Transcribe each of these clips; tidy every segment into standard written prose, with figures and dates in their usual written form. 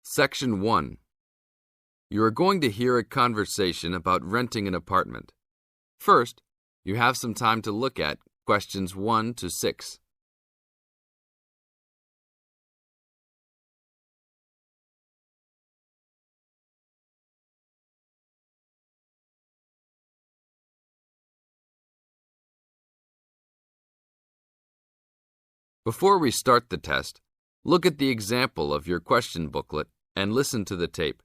Section 1. You are going to hear a conversation about renting an apartment. First, you have some time to look at questions 1 to 6. Before we start the test, look at the example of your question booklet and listen to the tape.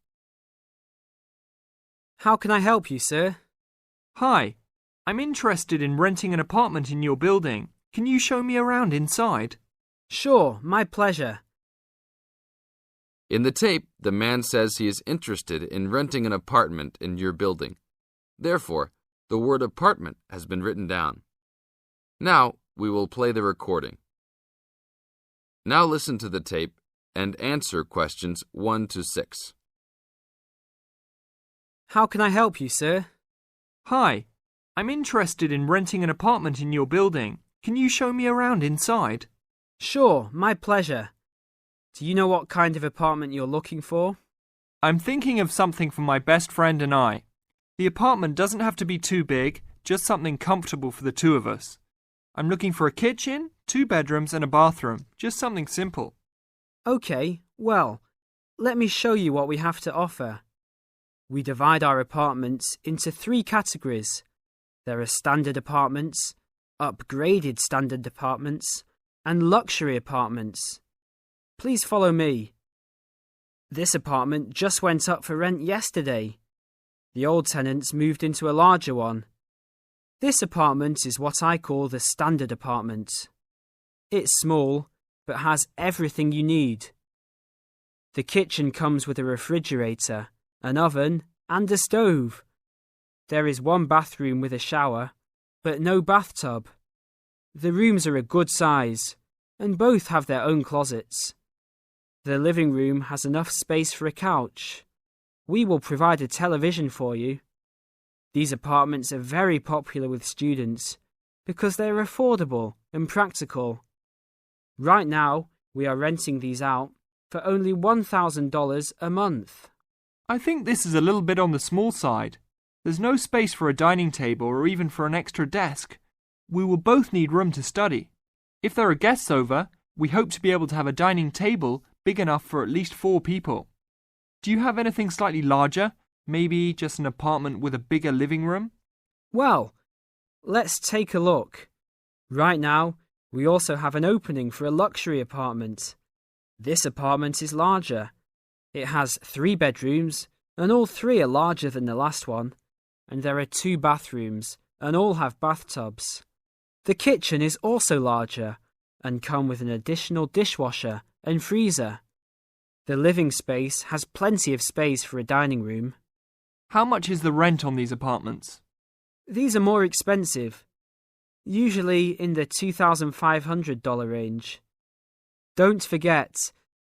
How can I help you, sir? Hi, I'm interested in renting an apartment in your building. Can you show me around inside? Sure, my pleasure. In the tape, the man says he is interested in renting an apartment in your building. Therefore, the word apartment has been written down. Now, we will play the recording. Now listen to the tape and answer questions 1 to 6. How can I help you, sir? Hi, I'm interested in renting an apartment in your building. Can you show me around inside? Sure, my pleasure. Do you know what kind of apartment you're looking for? I'm thinking of something for my best friend and I. The apartment doesn't have to be too big, just something comfortable for the two of us. I'm looking for a kitchen, 2 bedrooms and a bathroom, just something simple. Okay, well, let me show you what we have to offer. We divide our apartments into 3 categories. There are standard apartments, upgraded standard apartments, and luxury apartments. Please follow me. This apartment just went up for rent yesterday. The old tenants moved into a larger one. This apartment is what I call the standard apartment. It's small, but has everything you need. The kitchen comes with a refrigerator, an oven, and a stove. There is 1 bathroom with a shower, but no bathtub. The rooms are a good size, and both have their own closets. The living room has enough space for a couch. We will provide a television for you. These apartments are very popular with students because they are affordable and practical. Right now, we are renting these out for only $1,000 a month. I think this is a little bit on the small side. There's no space for a dining table or even for an extra desk. We will both need room to study. If there are guests over, we hope to be able to have a dining table big enough for at least 4 people. Do you have anything slightly larger? Maybe just an apartment with a bigger living room? Well, let's take a look. Right now, we also have an opening for a luxury apartment. This apartment is larger. It has 3 bedrooms, and all 3 are larger than the last one. And there are 2 bathrooms, and all have bathtubs. The kitchen is also larger, and come with an additional dishwasher and freezer. The living space has plenty of space for a dining room. How much is the rent on these apartments? These are more expensive, usually in the $2,500 range. Don't forget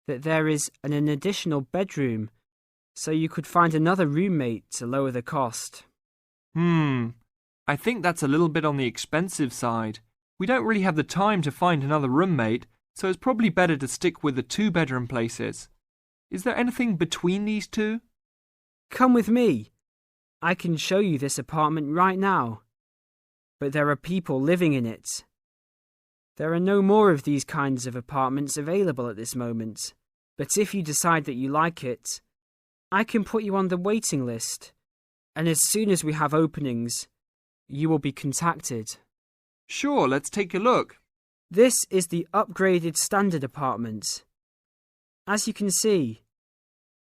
that there is an additional bedroom, so you could find another roommate to lower the cost. I think that's a little bit on the expensive side. We don't really have the time to find another roommate, so it's probably better to stick with the 2-bedroom places. Is there anything between these 2? Come with me. I can show you this apartment right now. But there are people living in it. There are no more of these kinds of apartments available at this moment. But if you decide that you like it, I can put you on the waiting list. And as soon as we have openings, you will be contacted. Sure, let's take a look. This is the upgraded standard apartment. As you can see,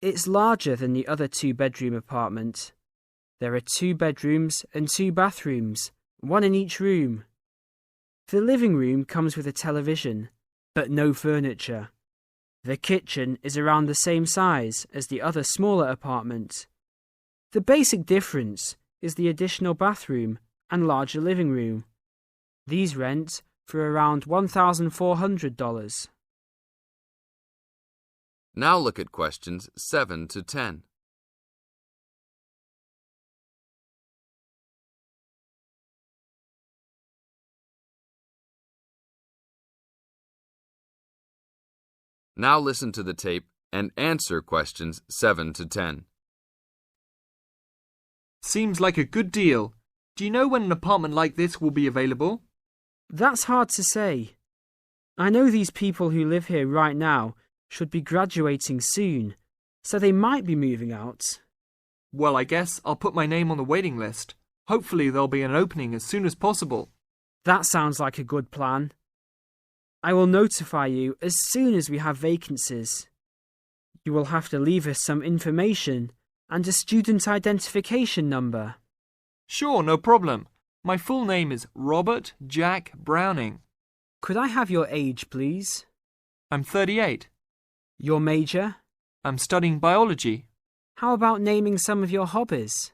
it's larger than the other 2-bedroom apartment. There are 2 bedrooms and 2 bathrooms, 1 in each room. The living room comes with a television, but no furniture. The kitchen is around the same size as the other smaller apartment. The basic difference is the additional bathroom and larger living room. These rent for around $1,400. Now look at questions 7 to 10. Now listen to the tape and answer questions 7 to 10. Seems like a good deal. Do you know when an apartment like this will be available? That's hard to say. I know these people who live here right now should be graduating soon, so they might be moving out. Well, I guess I'll put my name on the waiting list. Hopefully there'll be an opening as soon as possible. That sounds like a good plan. I will notify you as soon as we have vacancies. You will have to leave us some information and a student identification number. Sure, no problem. My full name is Robert Jack Browning. Could I have your age, please? I'm 38. Your major? I'm studying biology. How about naming some of your hobbies?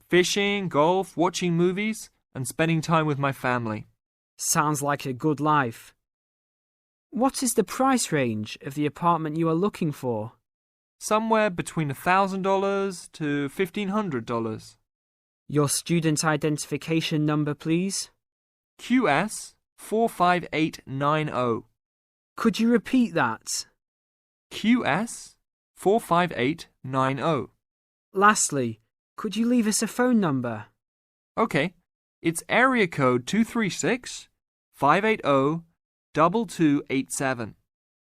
Fishing, golf, watching movies, and spending time with my family. Sounds like a good life. What is the price range of the apartment you are looking for? Somewhere between $1,000 to $1,500. Your student identification number, please. QS 45890. Could you repeat that? QS 45890. Lastly, could you leave us a phone number? Okay, it's area code 236-580-2287.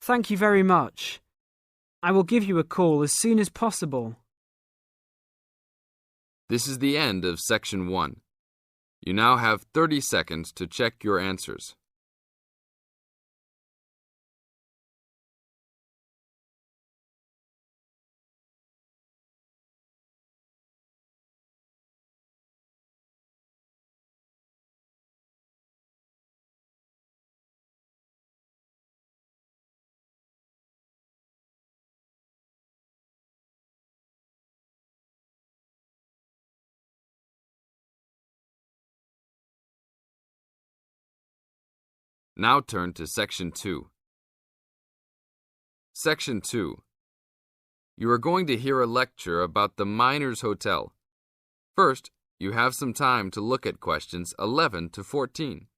Thank you very much. I will give you a call as soon as possible. This is the end of Section 1. You now have 30 seconds to check your answers. Now turn to Section 2. Section 2. You are going to hear a lecture about the Miners Hotel. First, you have some time to look at questions 11 to 14.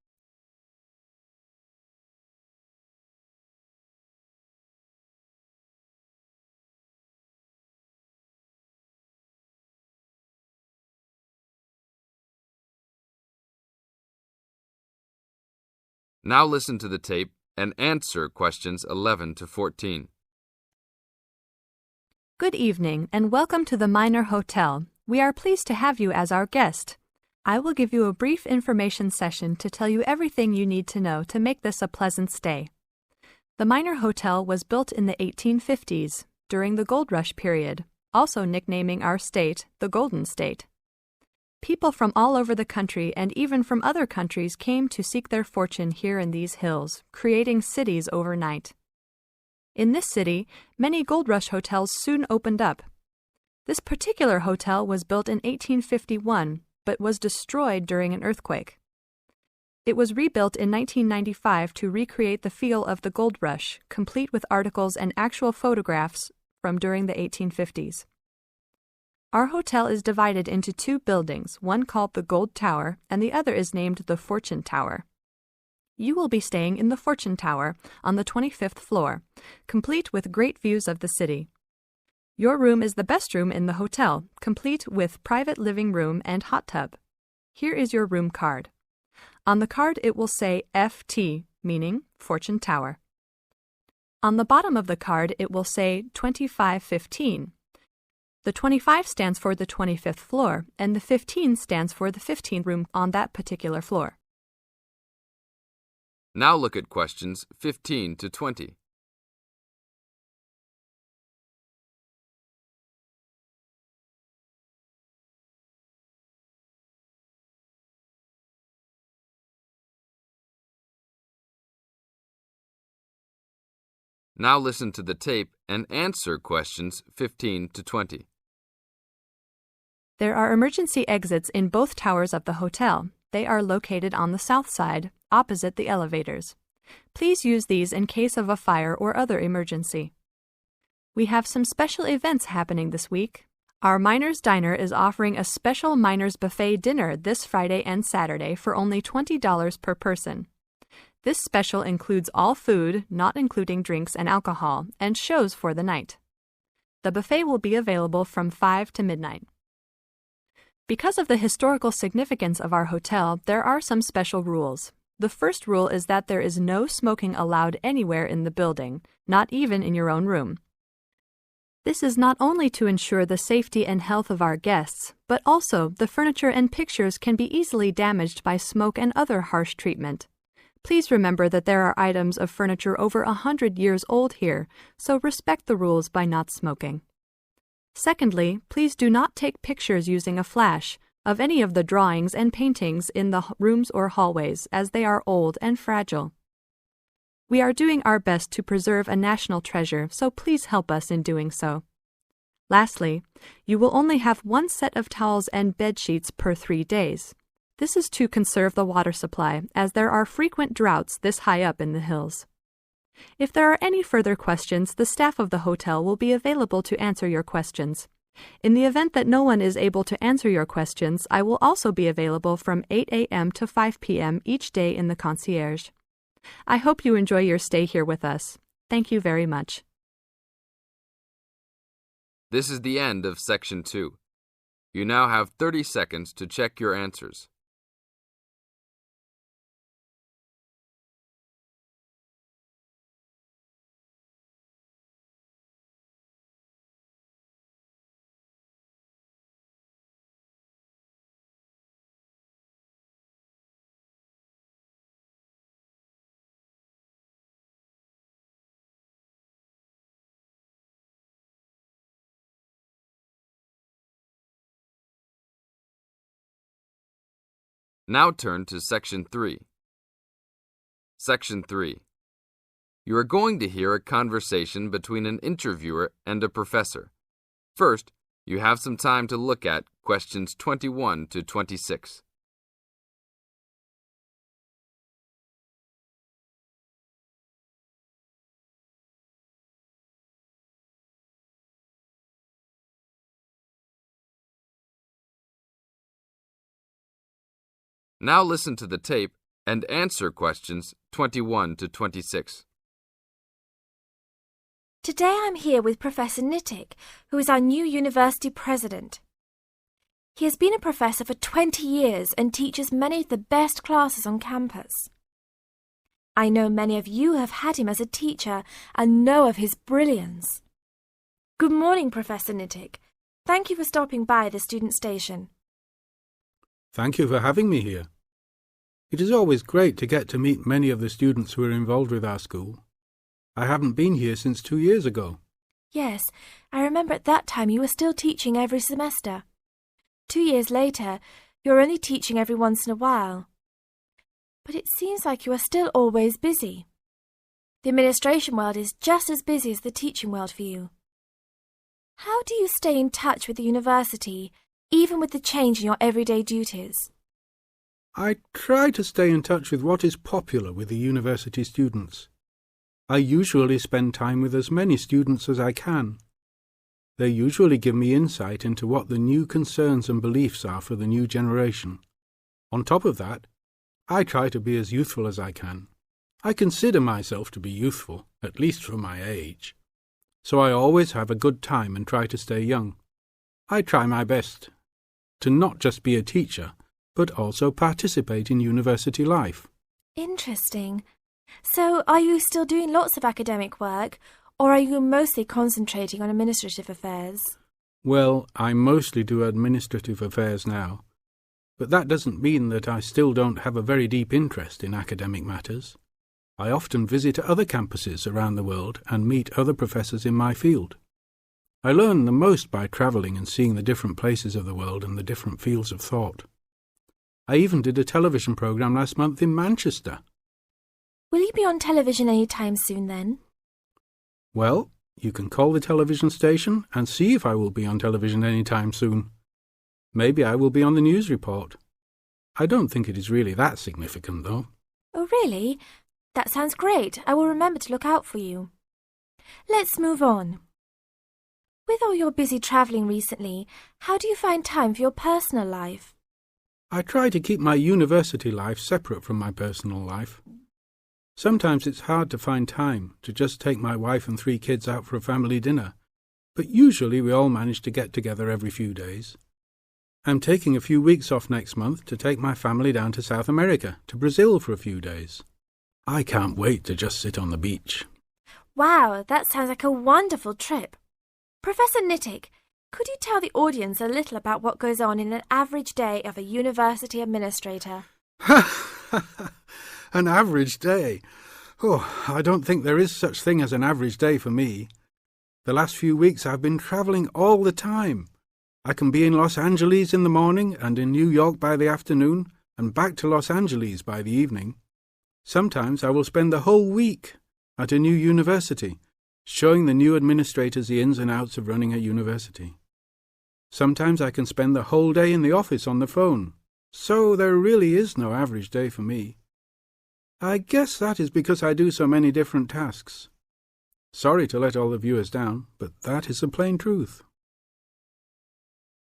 Now listen to the tape and answer questions 11 to 14. Good evening and welcome to the Miner Hotel. We are pleased to have you as our guest. I will give you a brief information session to tell you everything you need to know to make this a pleasant stay. The Miner Hotel was built in the 1850s, during the Gold Rush period, also nicknaming our state the Golden State. People from all over the country and even from other countries came to seek their fortune here in these hills, creating cities overnight. In this city, many Gold Rush hotels soon opened up. This particular hotel was built in 1851, but was destroyed during an earthquake. It was rebuilt in 1995 to recreate the feel of the Gold Rush, complete with articles and actual photographs from during the 1850s. Our hotel is divided into two buildings, one called the Gold Tower and the other is named the Fortune Tower. You will be staying in the Fortune Tower on the 25th floor, complete with great views of the city. Your room is the best room in the hotel, complete with private living room and hot tub. Here is your room card. On the card it will say FT, meaning Fortune Tower. On the bottom of the card it will say 2515. The 25 stands for the 25th floor, and the 15 stands for the 15th room on that particular floor. Now look at questions 15 to 20. Now listen to the tape and answer questions 15 to 20. There are emergency exits in both towers of the hotel. They are located on the south side, opposite the elevators. Please use these in case of a fire or other emergency. We have some special events happening this week. Our Miners Diner is offering a special Miners Buffet dinner this Friday and Saturday for only $20 per person. This special includes all food, not including drinks and alcohol, and shows for the night. The buffet will be available from 5 to midnight. Because of the historical significance of our hotel, there are some special rules. The first rule is that there is no smoking allowed anywhere in the building, not even in your own room. This is not only to ensure the safety and health of our guests, but also the furniture and pictures can be easily damaged by smoke and other harsh treatment. Please remember that there are items of furniture over 100 years old here, so respect the rules by not smoking. Secondly, please do not take pictures using a flash of any of the drawings and paintings in the rooms or hallways, as they are old and fragile. We are doing our best to preserve a national treasure, so please help us in doing so. Lastly, you will only have one set of towels and bed sheets per 3 days. This is to conserve the water supply, as there are frequent droughts this high up in the hills. If there are any further questions, the staff of the hotel will be available to answer your questions. In the event that no one is able to answer your questions, I will also be available from 8 a.m. to 5 p.m. each day in the concierge. I hope you enjoy your stay here with us. Thank you very much. This is the end of Section 2. You now have 30 seconds to check your answers. Now turn to Section 3. Section 3. You are going to hear a conversation between an interviewer and a professor. First, you have some time to look at questions 21 to 26. Now listen to the tape and answer questions 21 to 26. Today I'm here with Professor Nittick, who is our new university president. He has been a professor for 20 years and teaches many of the best classes on campus. I know many of you have had him as a teacher and know of his brilliance. Good morning, Professor Nittick. Thank you for stopping by the student station. Thank you for having me here. It is always great to get to meet many of the students who are involved with our school. I haven't been here since 2 years ago. Yes, I remember at that time you were still teaching every semester. 2 years later, you're only teaching every once in a while. But it seems like you are still always busy. The administration world is just as busy as the teaching world for you. How do you stay in touch with the university, even with the change in your everyday duties? I try to stay in touch with what is popular with the university students. I usually spend time with as many students as I can. They usually give me insight into what the new concerns and beliefs are for the new generation. On top of that, I try to be as youthful as I can. I consider myself to be youthful, at least for my age. So I always have a good time and try to stay young. I try my best to not just be a teacher, but also participate in university life. Interesting. So are you still doing lots of academic work, or are you mostly concentrating on administrative affairs? Well, I mostly do administrative affairs now, but that doesn't mean that I still don't have a very deep interest in academic matters. I often visit other campuses around the world and meet other professors in my field. I learn the most by travelling and seeing the different places of the world and the different fields of thought. I even did a television programme last month in Manchester. Will you be on television any time soon then? Well, you can call the television station and see if I will be on television any time soon. Maybe I will be on the news report. I don't think it is really that significant, though. Oh, really? That sounds great. I will remember to look out for you. Let's move on. With all your busy travelling recently, how do you find time for your personal life? I try to keep my university life separate from my personal life. Sometimes it's hard to find time to just take my wife and 3 kids out for a family dinner, but usually we all manage to get together every few days. I'm taking a few weeks off next month to take my family down to South America, to Brazil for a few days. I can't wait to just sit on the beach. Wow, that sounds like a wonderful trip. Professor Nittick, could you tell the audience a little about what goes on in an average day of a university administrator? An average day? Oh, I don't think there is such thing as an average day for me. The last few weeks I've been travelling all the time. I can be in Los Angeles in the morning and in New York by the afternoon and back to Los Angeles by the evening. Sometimes I will spend the whole week at a new university, showing the new administrators the ins and outs of running a university. Sometimes I can spend the whole day in the office on the phone. So there really is no average day for me. I guess that is because I do so many different tasks. Sorry to let all the viewers down, but that is the plain truth.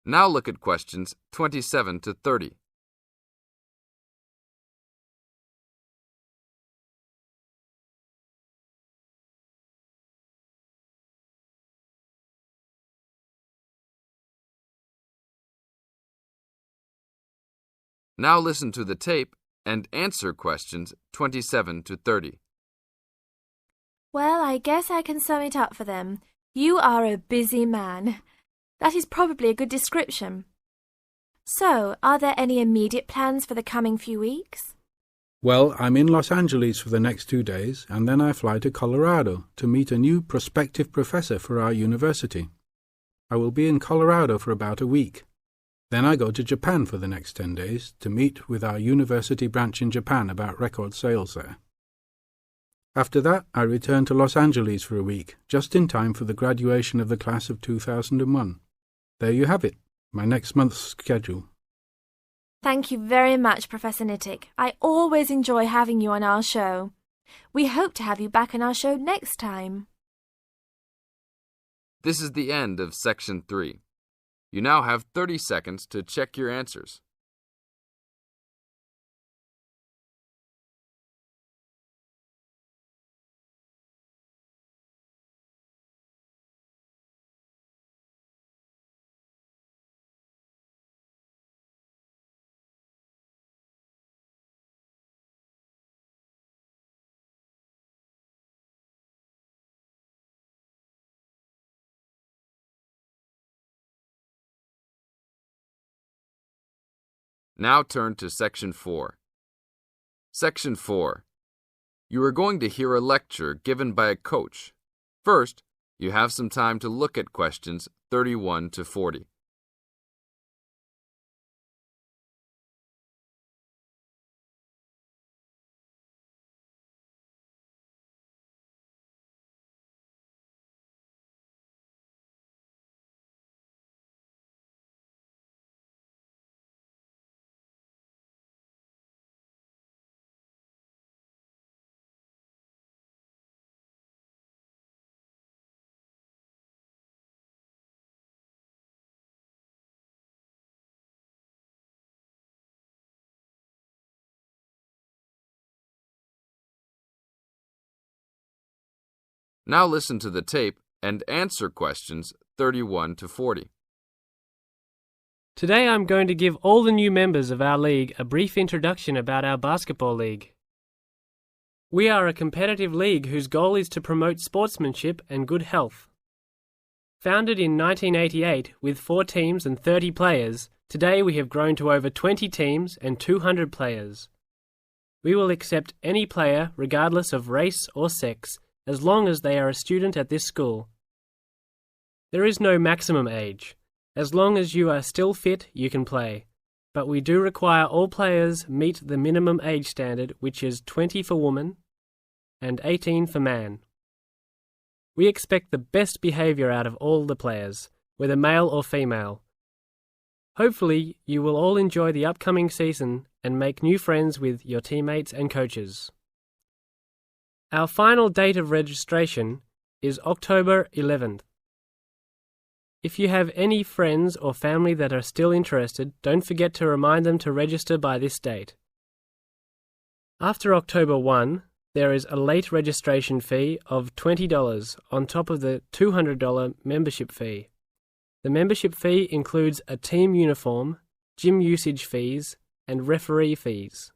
Now look at questions 27 to 30. Now listen to the tape and answer questions 27 to 30. Well, I guess I can sum it up for them. You are a busy man. That is probably a good description. So, are there any immediate plans for the coming few weeks? Well, I'm in Los Angeles for the next 2 days, and then I fly to Colorado to meet a new prospective professor for our university. I will be in Colorado for about a week. Then I go to Japan for the next 10 days to meet with our university branch in Japan about record sales there. After that, I return to Los Angeles for a week, just in time for the graduation of the class of 2001. There you have it, my next month's schedule. Thank you very much, Professor Nittick. I always enjoy having you on our show. We hope to have you back on our show next time. This is the end of Section 3. You now have 30 seconds to check your answers. Now turn to Section 4. Section 4. You are going to hear a lecture given by a coach. First, you have some time to look at questions 31 to 40. Now listen to the tape and answer questions 31 to 40. Today I'm going to give all the new members of our league a brief introduction about our basketball league. We are a competitive league whose goal is to promote sportsmanship and good health. Founded in 1988 with 4 teams and 30 players, today we have grown to over 20 teams and 200 players. We will accept any player regardless of race or sex, as long as they are a student at this school. There is no maximum age. As long as you are still fit, you can play. But we do require all players meet the minimum age standard, which is 20 for woman and 18 for man. We expect the best behaviour out of all the players, whether male or female. Hopefully, you will all enjoy the upcoming season and make new friends with your teammates and coaches. Our final date of registration is October 11th. If you have any friends or family that are still interested, don't forget to remind them to register by this date. After October 1, there is a late registration fee of $20 on top of the $200 membership fee. The membership fee includes a team uniform, gym usage fees, and referee fees.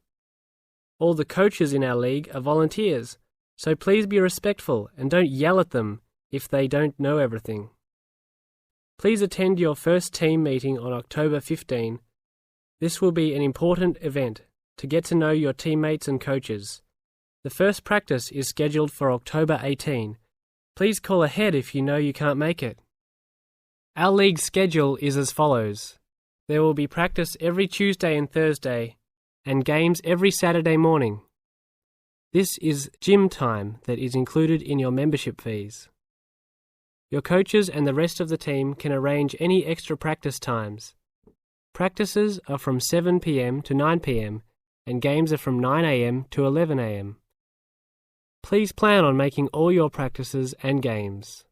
All the coaches in our league are volunteers, so please be respectful and don't yell at them if they don't know everything. Please attend your first team meeting on October 15. This will be an important event to get to know your teammates and coaches. The first practice is scheduled for October 18. Please call ahead if you know you can't make it. Our league schedule is as follows. There will be practice every Tuesday and Thursday, and games every Saturday morning. This is gym time that is included in your membership fees. Your coaches and the rest of the team can arrange any extra practice times. Practices are from 7 p.m. to 9 p.m. and games are from 9 a.m. to 11 a.m. Please plan on making all your practices and games.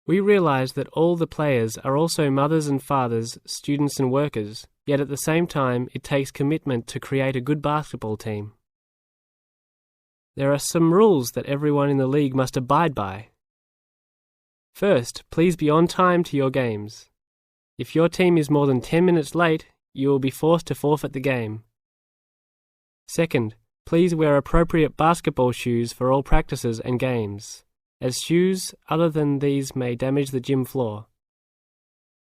We realize that all the players are also mothers and fathers, students and workers, yet at the same time it takes commitment to create a good basketball team. There are some rules that everyone in the league must abide by. First, please be on time to your games. If your team is more than 10 minutes late, you will be forced to forfeit the game. Second, please wear appropriate basketball shoes for all practices and games, as shoes other than these may damage the gym floor.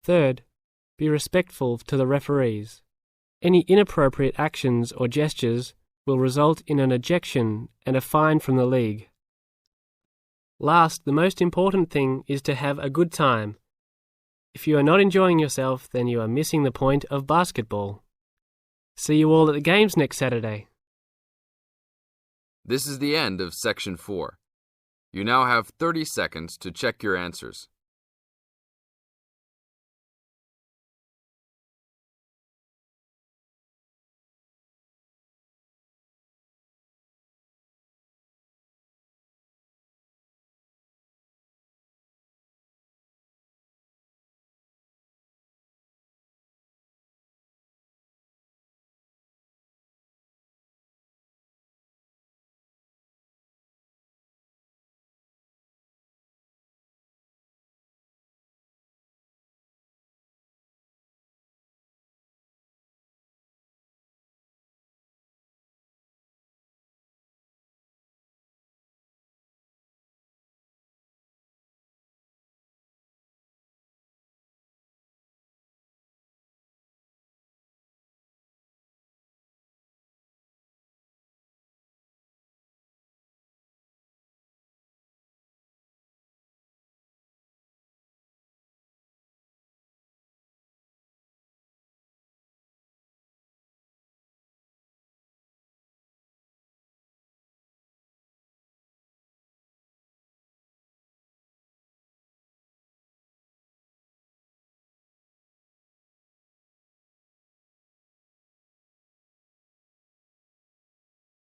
Third, be respectful to the referees. Any inappropriate actions or gestures will result in an ejection and a fine from the league. Last, the most important thing is to have a good time. If you are not enjoying yourself, then you are missing the point of basketball. See you all at the games next Saturday. This is the end of Section 4. You now have 30 seconds to check your answers.